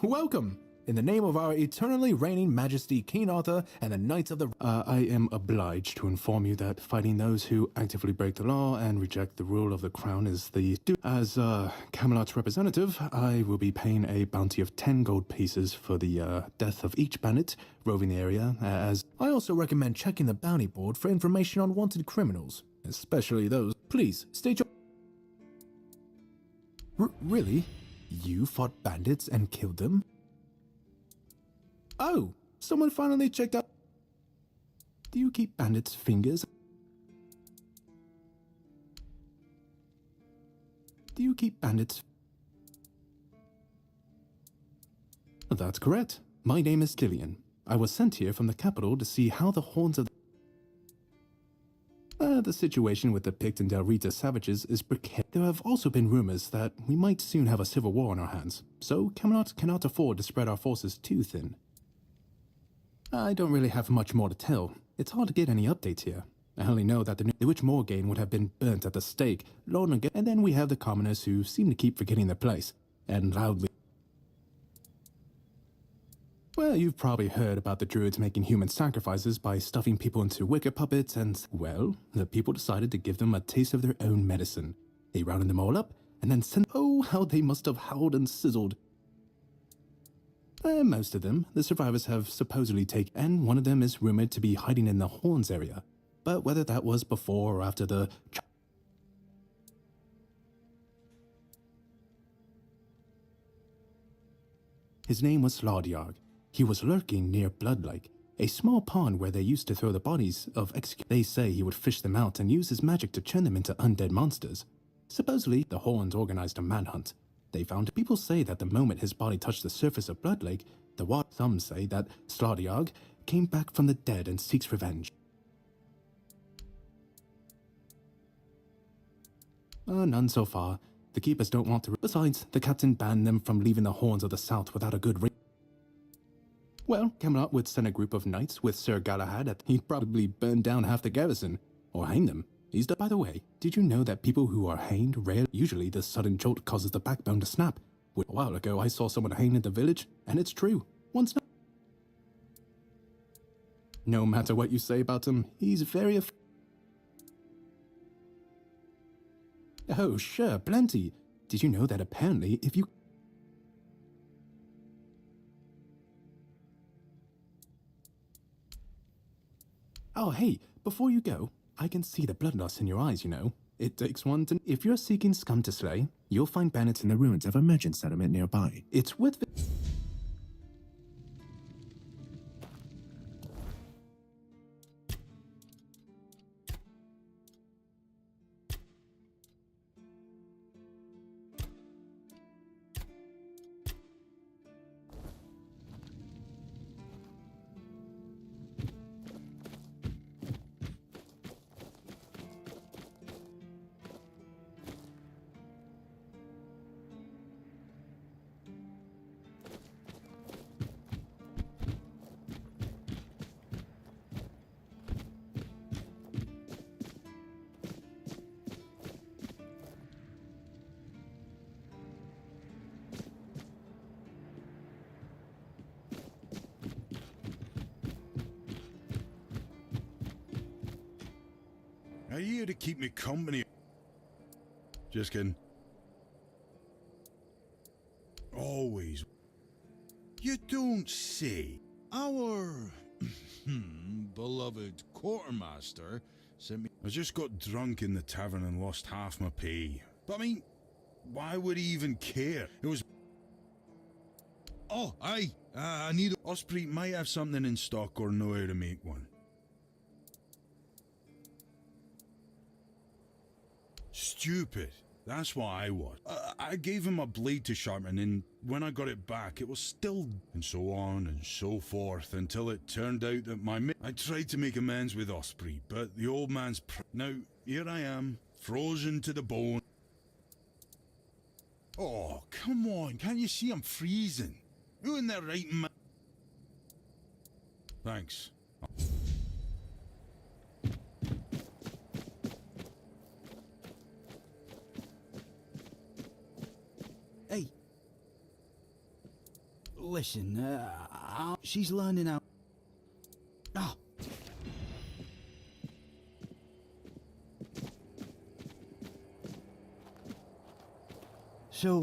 Welcome! In the name of our eternally reigning majesty, King Arthur, and the Knights of the... I am obliged to inform you that fighting those who actively break the law and reject the rule of the crown is the... As, Camelot's representative, I will be paying a bounty of 10 gold pieces for the, death of each bandit roving the area, as... I also recommend checking the bounty board for information on wanted criminals, especially those... Please, state your... Really? You fought bandits and killed them? Oh, someone finally checked out. Do you keep bandits' fingers? Do you keep bandits? That's correct. My name is Killian. I was sent here from the capital to see how the horns of the situation with the Pict and Del Rita savages is precarious. There have also been rumors that we might soon have a civil war on our hands, so Camelot cannot afford to spread our forces too thin. I don't really have much more to tell. It's hard to get any updates here. I only know that the Witch Morgaine would have been burnt at the stake long ago, and then we have the commoners who seem to keep forgetting their place, and loudly... Well, you've probably heard about the druids making human sacrifices by stuffing people into wicker puppets and, well, the people decided to give them a taste of their own medicine. They rounded them all up, and then sent... Oh, how they must have howled and sizzled. Most of them, the survivors have supposedly taken, and one of them is rumored to be hiding in the Horns area. But whether that was before or after the... His name was Slaudyarg. He was lurking near Bloodlake, a small pond where they used to throw the bodies of They say he would fish them out and use his magic to turn them into undead monsters. Supposedly, the Horns organized a manhunt. They found people say that the moment his body touched the surface of Bloodlake, the water... Some say that Slaudyarg came back from the dead and seeks revenge. None so far. The keepers don't want to... Besides, the captain banned them from leaving the Horns of the South without a good reason. Well, Camelot would send a group of knights with Sir Galahad. He'd probably burn down half the garrison, or hang them. By the way, did you know that people who are hanged rarely... Usually the sudden jolt causes the backbone to snap. A while ago I saw someone hanged in the village, and it's true. Once... No matter what you say about him, he's very... Oh, sure, plenty. Did you know that apparently if you... Oh, hey, before you go, I can see the bloodlust in your eyes, you know. It takes one to... If you're seeking scum to slay, you'll find bandits in the ruins of a merchant settlement nearby. It's worth... Are you here to keep me company? Just kidding. Always. You don't say. Our beloved quartermaster sent me... I just got drunk in the tavern and lost half my pay. But I mean, why would he even care? It was... Oh, aye. I need... Osprey might have something in stock or know how to make one. Stupid. That's what I was. I gave him a blade to sharpen, and when I got it back, it was still... And so on and so forth, until it turned out that I tried to make amends with Osprey, but the old man's... Now, here I am, frozen to the bone. Oh, come on, can't you see I'm freezing? Who in their right mind? Thanks. Hey. listen, she's learning how... Oh. So,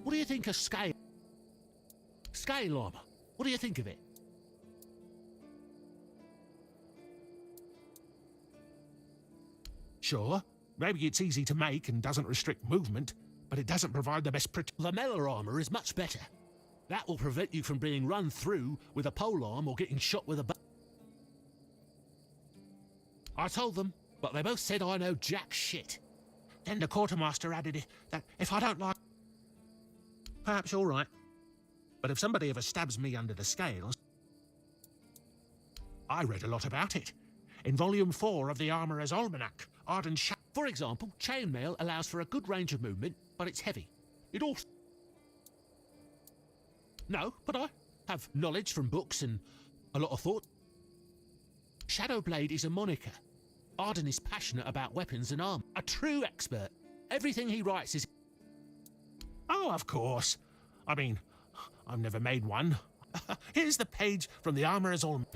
What do you think of scale? Scale armor. What do you think of it? Sure, maybe it's easy to make and doesn't restrict movement, but it doesn't provide the best protection. The metal armor is much better. That will prevent you from being run through with a polearm or getting shot with a bow. I told them, but they both said I know jack shit. Then the quartermaster added that if I don't like... Perhaps you're right. But if somebody ever stabs me under the scales... I read a lot about it. In Volume 4 of the Armourer's Almanac, Arden For example, chainmail allows for a good range of movement, but it's heavy. It also... No, but I have knowledge from books and a lot of thought. Shadowblade is a moniker. Arden is passionate about weapons and armor. A true expert. Everything he writes is... Oh, of course. I mean, I've never made one. Here's the page from the Armourer's Almanac.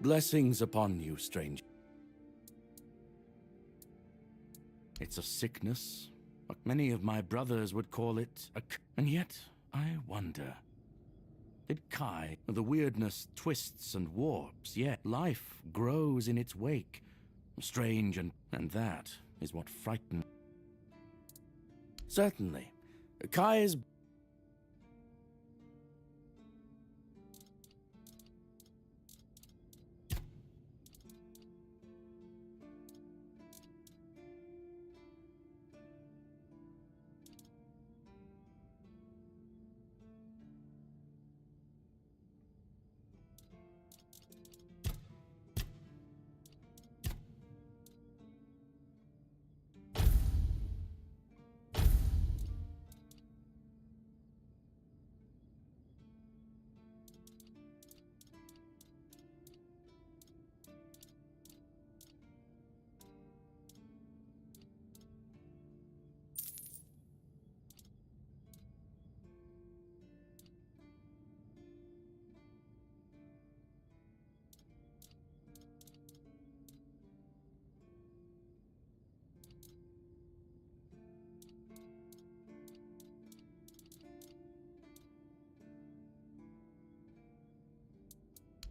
Blessings upon you, stranger. It's a sickness. Many of my brothers would call it and yet, I wonder. Did Kai... The weirdness twists and warps, yet life grows in its wake. Strange and that is what frightened... Certainly. Kai's...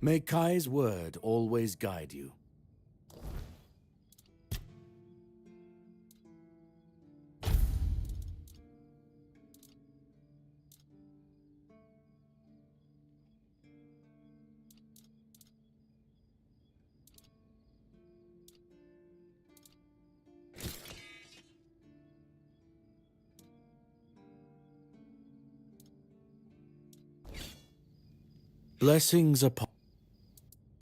May Kai's word always guide you. Blessings upon...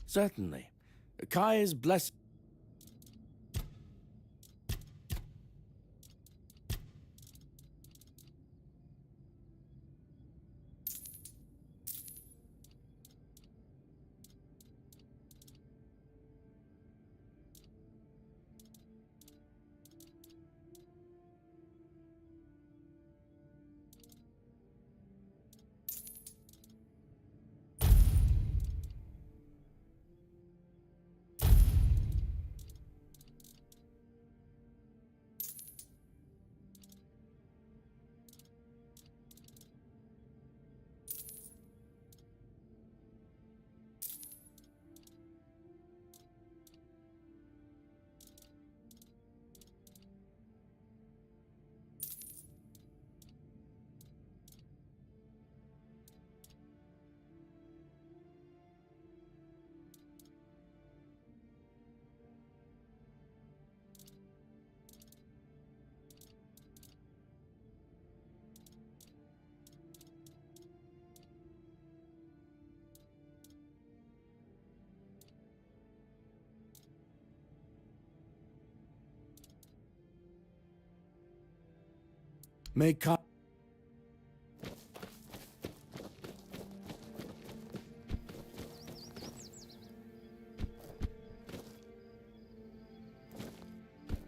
Certainly. Kai's bless... May Kai...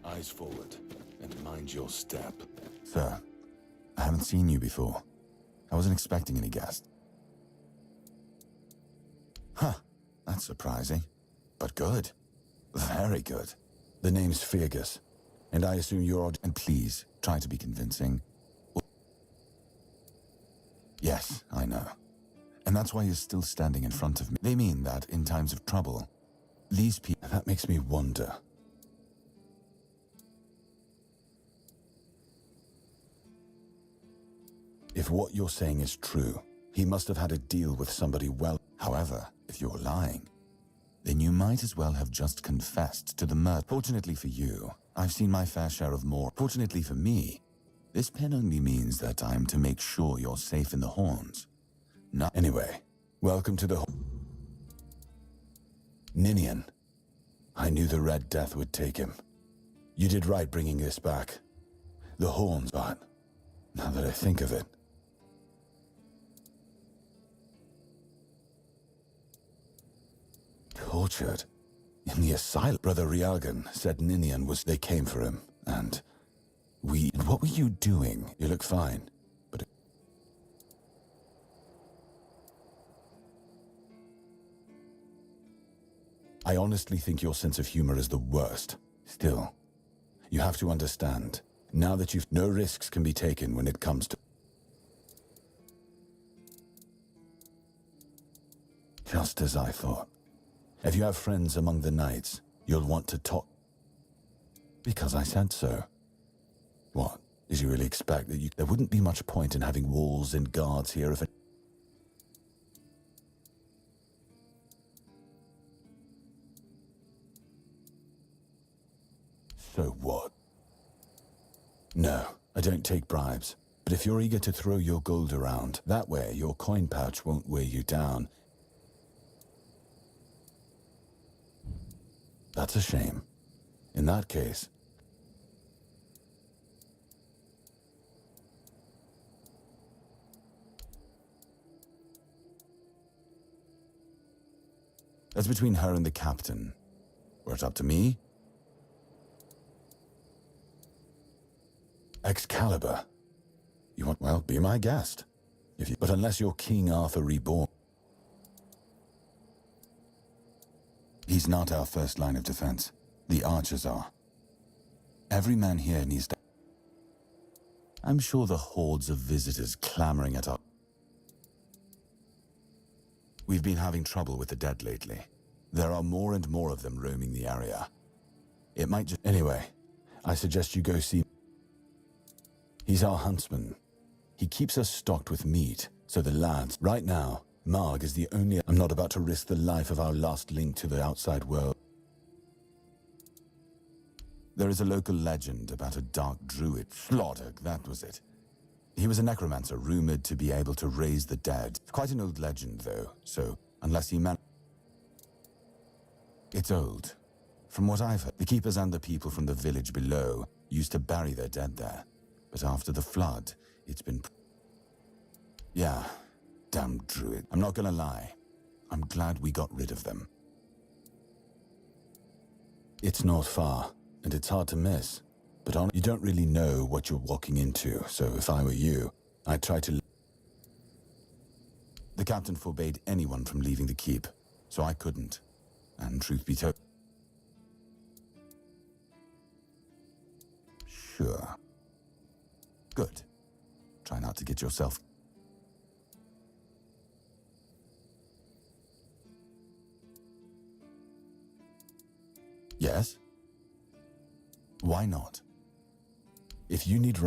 Eyes forward, and mind your step. Sir, I haven't seen you before. I wasn't expecting any guests. Huh, that's surprising. But good. Very good. The name's Fergus, and I assume you're... And please, try to be convincing. Yes, I know. And that's why you're still standing in front of me. They mean that in times of trouble, these people... That makes me wonder. If what you're saying is true, he must have had a deal with somebody well. However, if you're lying, then you might as well have just confessed to the murder. Fortunately for you, I've seen my fair share of more. Fortunately for me, this pen only means that I'm to make sure you're safe in the horns. Not anyway, welcome to the Ninian. I knew the Red Death would take him. You did right bringing this back. The horns, but now that I think of it, tortured. In the asylum, Brother Rialgan said Ninian was... They came for him, and we... And what were you doing? You look fine, but... I honestly think your sense of humor is the worst. Still, you have to understand, now that you've... No risks can be taken when it comes to... Just as I thought. If you have friends among the knights, you'll want to talk. Because I said so. What? Did you really expect that you... There wouldn't be much point in having walls and guards here if it... So what? No, I don't take bribes. But if you're eager to throw your gold around, that way your coin pouch won't weigh you down. That's a shame. In that case... That's between her and the captain. Were it up to me? Excalibur. You want... Well, be my guest. If you... But unless you're King Arthur reborn... He's not our first line of defense. The archers are. Every man here needs to... I'm sure the hordes of visitors clamoring at our... We've been having trouble with the dead lately. There are more and more of them roaming the area. It might just... Anyway, I suggest you go see... He's our huntsman. He keeps us stocked with meat, so the lads... Right now, Marg is the only... I'm not about to risk the life of our last link to the outside world. There is a local legend about a dark druid. Slaughter, that was it. He was a necromancer rumored to be able to raise the dead. Quite an old legend, though, so unless he It's old. From what I've heard, the keepers and the people from the village below used to bury their dead there. But after the flood, it's been... Yeah, damn druid. I'm not gonna lie. I'm glad we got rid of them. It's not far, and it's hard to miss. But you don't really know what you're walking into, so if I were you, I'd try to... The captain forbade anyone from leaving the keep, so I couldn't. And truth be told... Sure. Good. Try not to get yourself... Yes? Why not? If you need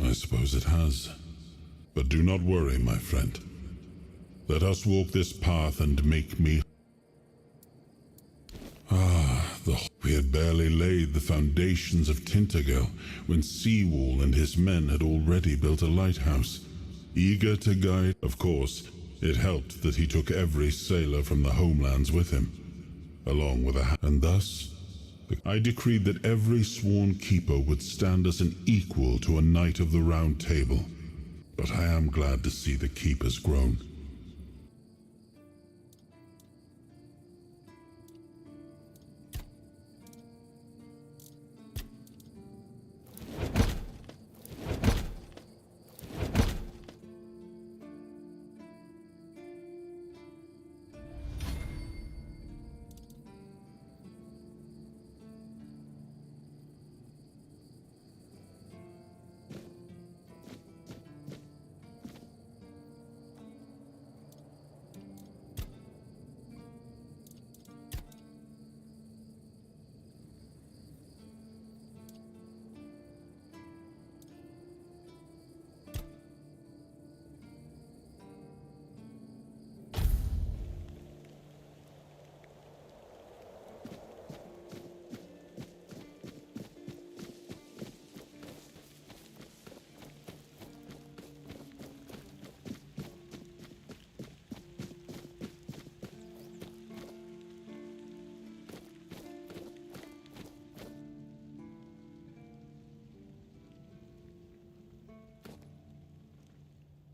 I suppose it has. But do not worry, my friend. Let us walk this path and make me... We had barely laid the foundations of Tainted when Seawall and his men had already built a lighthouse, eager to guide. Of course, it helped that he took every sailor from the homelands with him, along with and thus, I decreed that every sworn keeper would stand as an equal to a knight of the Round Table. But I am glad to see the keep has grown.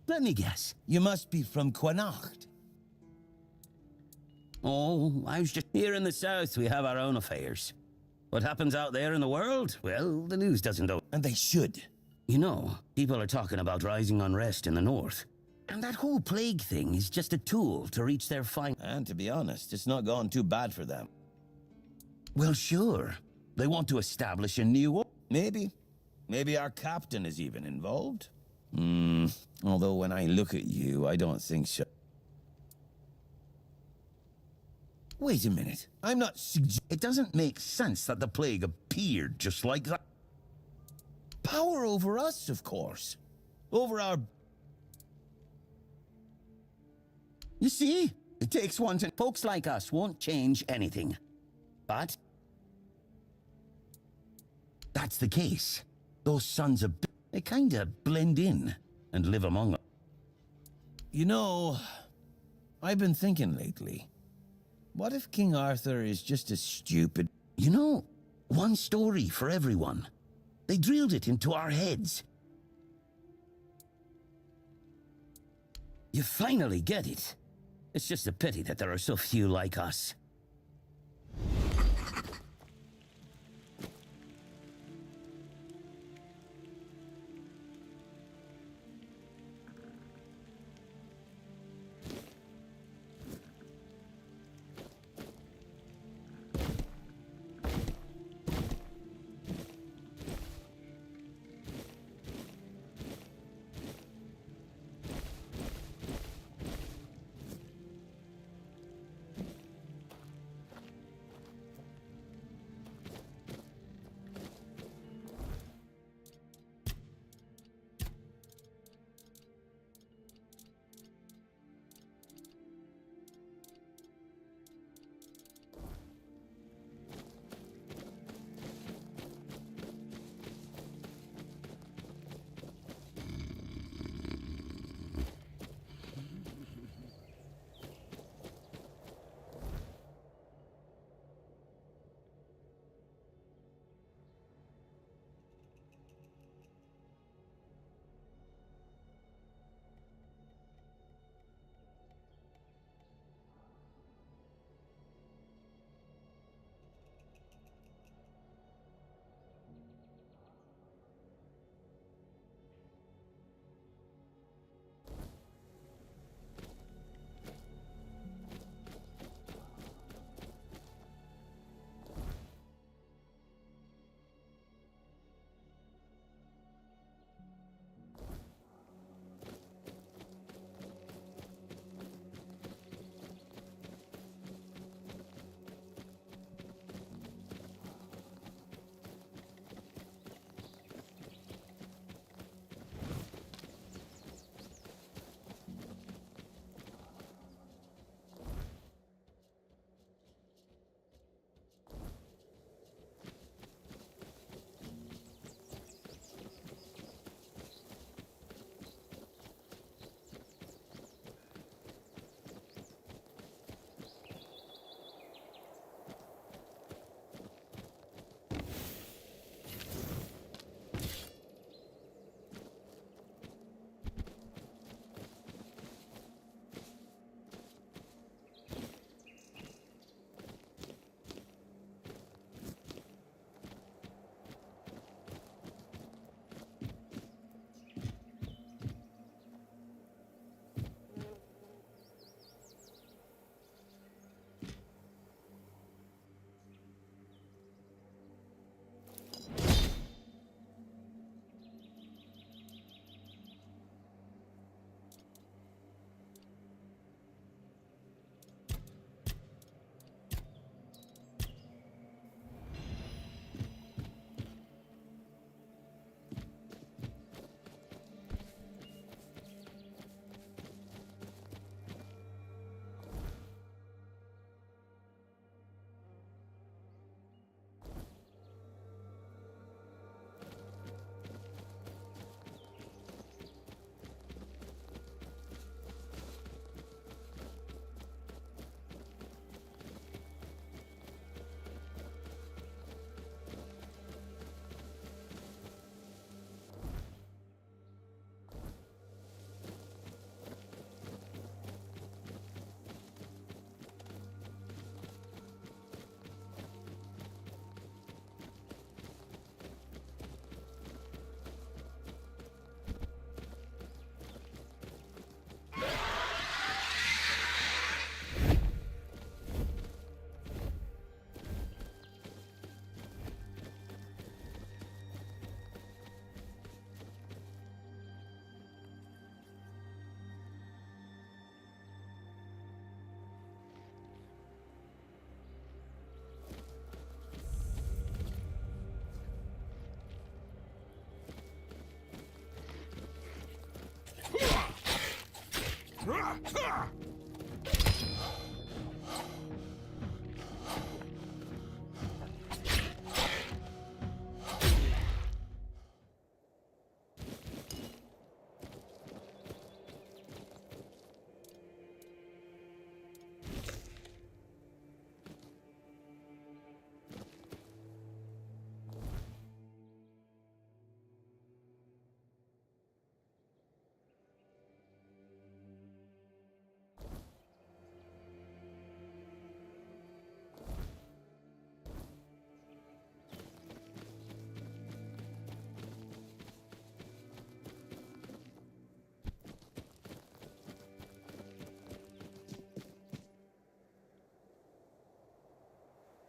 Let me guess. You must be from Connacht. Oh, I was just here in the south. We have our own affairs. What happens out there in the world? Well, the news doesn't know. And they should. You know, people are talking about rising unrest in the north. And that whole plague thing is just a tool to reach their final. And to be honest, it's not gone too bad for them. Well, sure. They want to establish a new... Maybe. Maybe our captain is even involved. Although when I look at you, I don't think so. Wait a minute. I'm not It doesn't make sense that the plague appeared just like that. Power over us, of course. Over our... You see? It takes one to... Folks like us won't change anything. But... that's the case. Those sons of... they kinda blend in and live among us. You know, I've been thinking lately. What if King Arthur is just as stupid? You know, one story for everyone. They drilled it into our heads. You finally get it. It's just a pity that there are so few like us.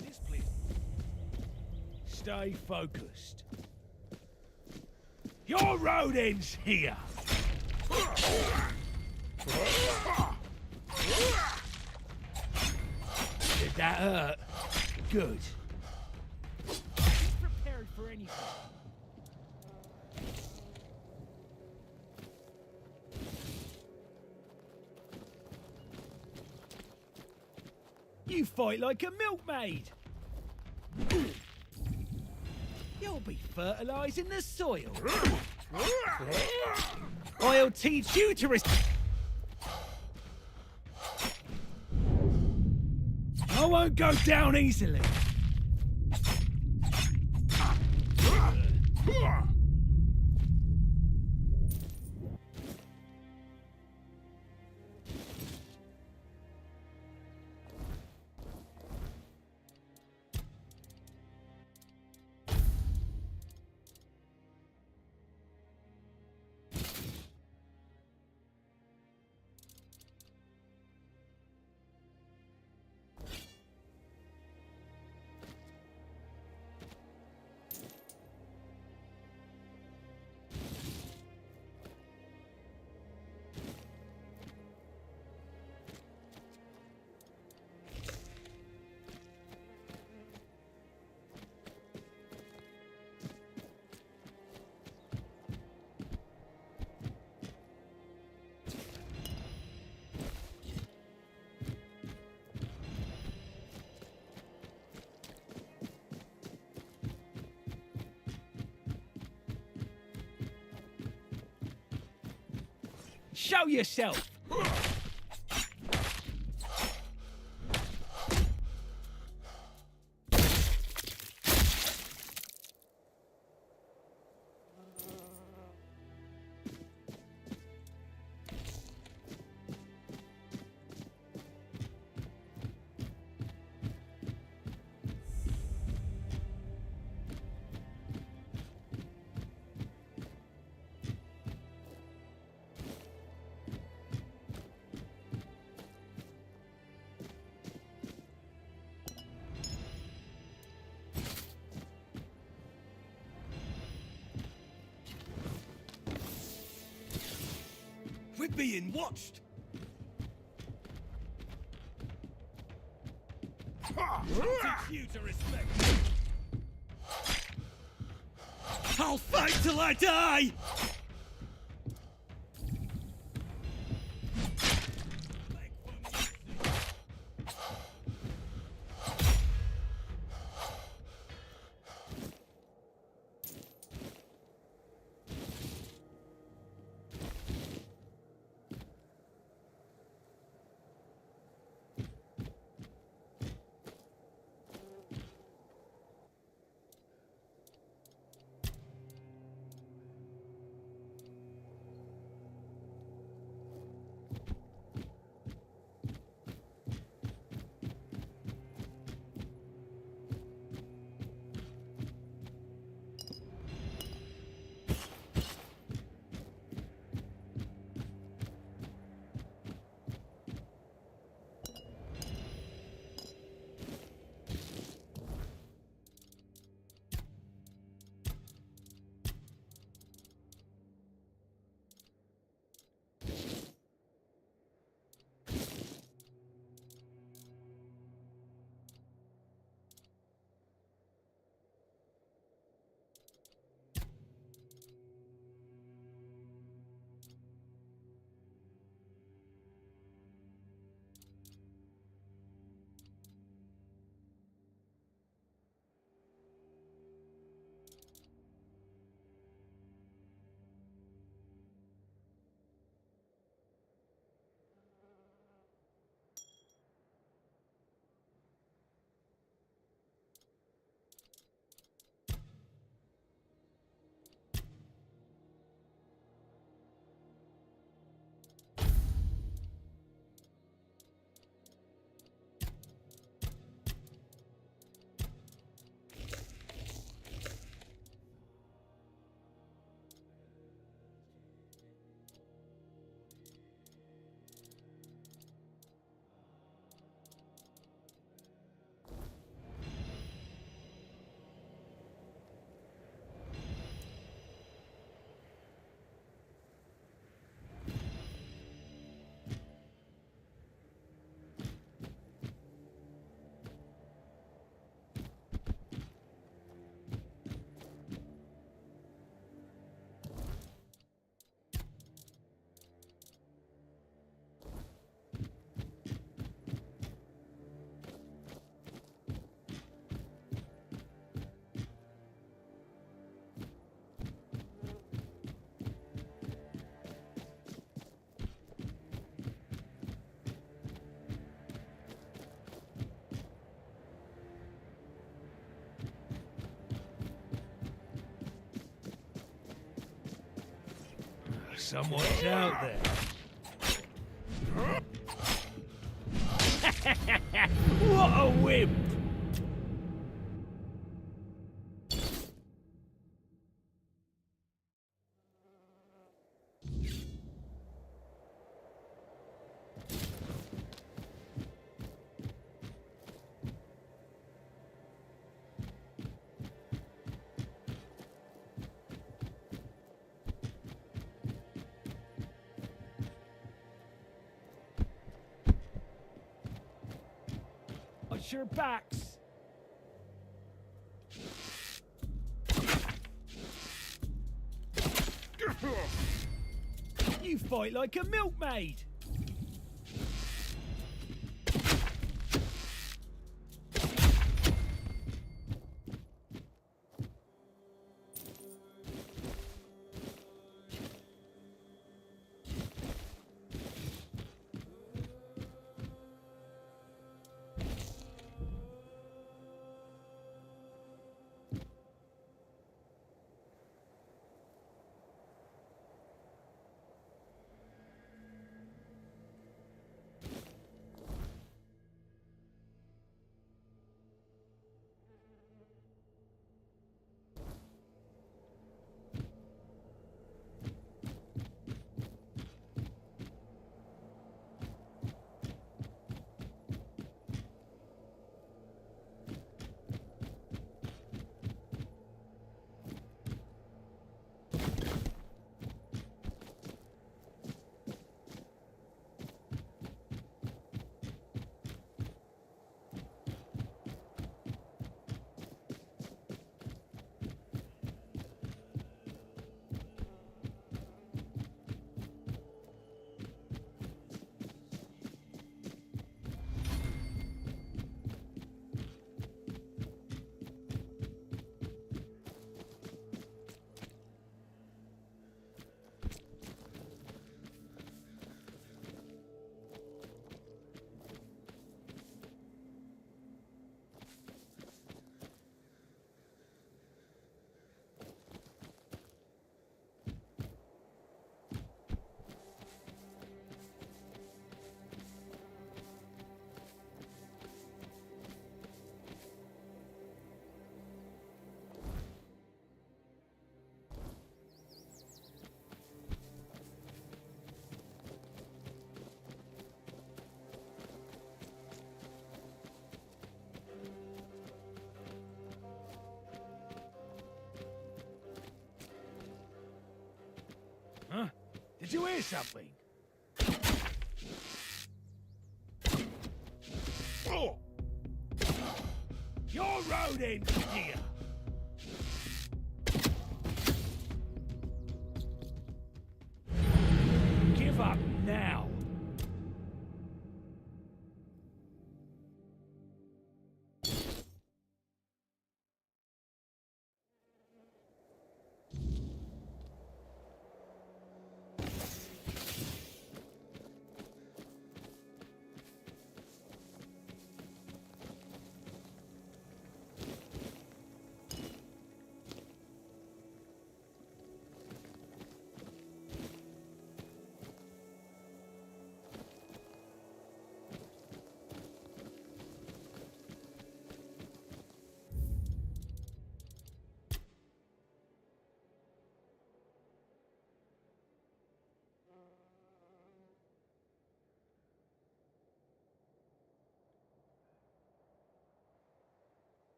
This place. Stay focused. Your road ends here. Did that hurt? Good. Be prepared for anything. You fight like a milkmaid. You'll be fertilizing the soil. I'll teach you to I won't go down easily. Show yourself! We're being watched! Teach you to respect. I'll fight till I die! Someone's out there. What a wimp! Watch your backs. You fight like a milkmaid. Huh? Did you hear something? Oh! You're rodents here! Give up now!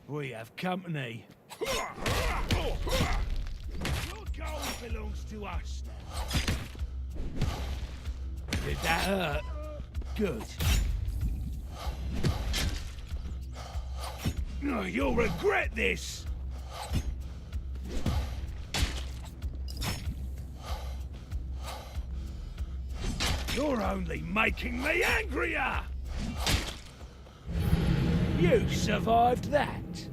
We have company. Your gold belongs to us now. Did that hurt? Good. Oh, you'll regret this! You're only making me angrier! You survived that.